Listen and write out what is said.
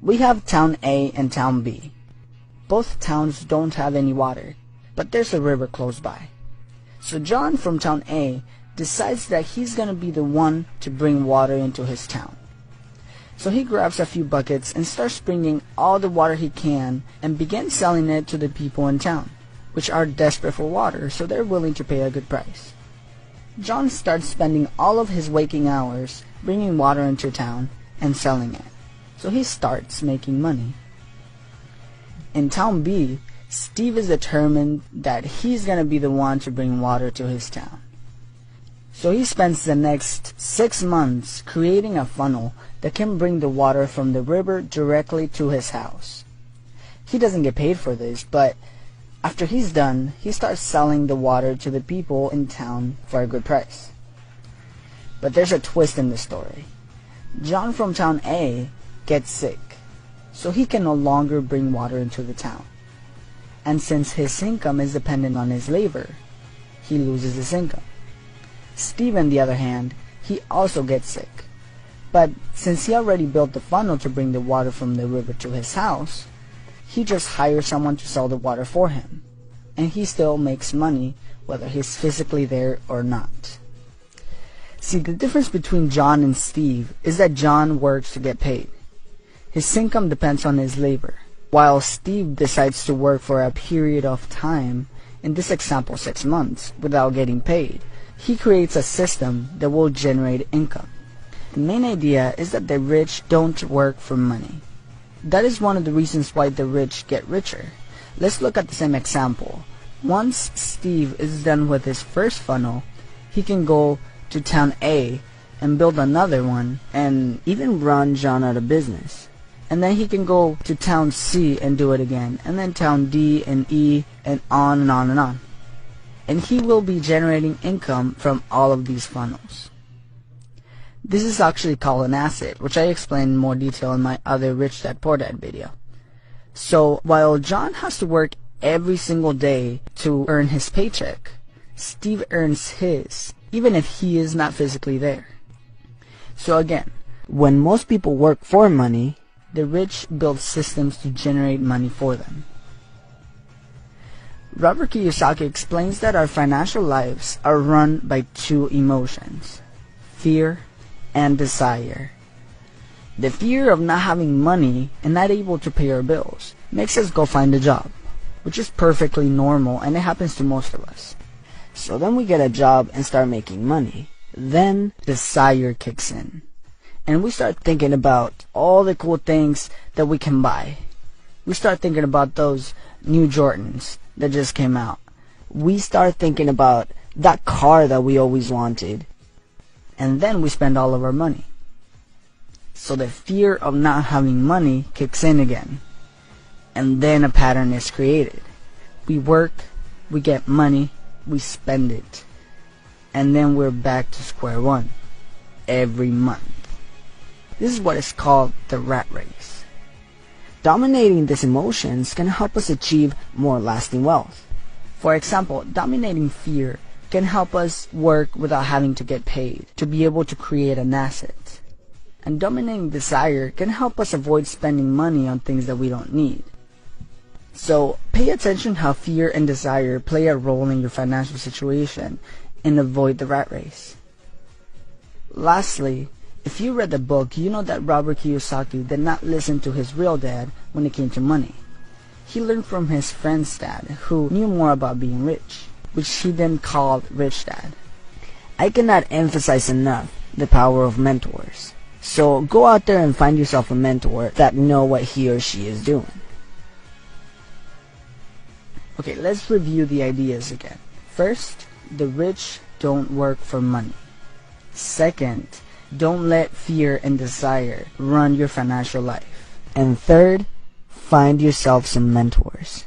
We have town A and town B. Both towns don't have any water, but there's a river close by. So John from town A decides that he's gonna be the one to bring water into his town. So he grabs a few buckets and starts bringing all the water he can and begins selling it to the people in town, which are desperate for water, so they're willing to pay a good price. John starts spending all of his waking hours bringing water into town and selling it, so he starts making money. In town B, Steve is determined that he's gonna be the one to bring water to his town. So he spends the next 6 months creating a funnel that can bring the water from the river directly to his house. He doesn't get paid for this, but after he's done, he starts selling the water to the people in town for a good price. But there's a twist in the story. John from town A gets sick, so he can no longer bring water into the town. And since his income is dependent on his labor, he loses his income. Steve, on the other hand, he also gets sick. But since he already built the funnel to bring the water from the river to his house, he just hires someone to sell the water for him. And he still makes money whether he's physically there or not. See, the difference between John and Steve is that John works to get paid. His income depends on his labor, while Steve decides to work for a period of time, in this example 6 months, without getting paid. He creates a system that will generate income. The main idea is that the rich don't work for money. That is one of the reasons why the rich get richer. Let's look at the same example. Once Steve is done with his first funnel, he can go to town A and build another one and even run John out of business. And then he can go to town C and do it again, and then town D and E, and on and on and on. And he will be generating income from all of these funnels. This is actually called an asset, which I explain in more detail in my other Rich Dad Poor Dad video. So while John has to work every single day to earn his paycheck, Steve earns his, even if he is not physically there. So again, when most people work for money, the rich build systems to generate money for them. Robert Kiyosaki explains that our financial lives are run by 2 emotions, fear and desire. The fear of not having money and not able to pay our bills makes us go find a job, which is perfectly normal and it happens to most of us. So then we get a job and start making money. Then desire kicks in, and we start thinking about all the cool things that we can buy. We start thinking about those new Jordans that just came out. We start thinking about that car that we always wanted. And then we spend all of our money. So the fear of not having money kicks in again. And then a pattern is created. We work, we get money, we spend it. And then we're back to square one every month. This is what is called the rat race. Dominating these emotions can help us achieve more lasting wealth. For example, dominating fear can help us work without having to get paid to be able to create an asset. And dominating desire can help us avoid spending money on things that we don't need. So pay attention how fear and desire play a role in your financial situation and avoid the rat race. Lastly, if you read the book, you know that Robert Kiyosaki did not listen to his real dad when it came to money. He learned from his friend's dad, who knew more about being rich, which he then called Rich Dad. I cannot emphasize enough the power of mentors. So go out there and find yourself a mentor that know what he or she is doing. Okay, let's review the ideas again. First, the rich don't work for money. Second, don't let fear and desire run your financial life. And third, find yourself some mentors.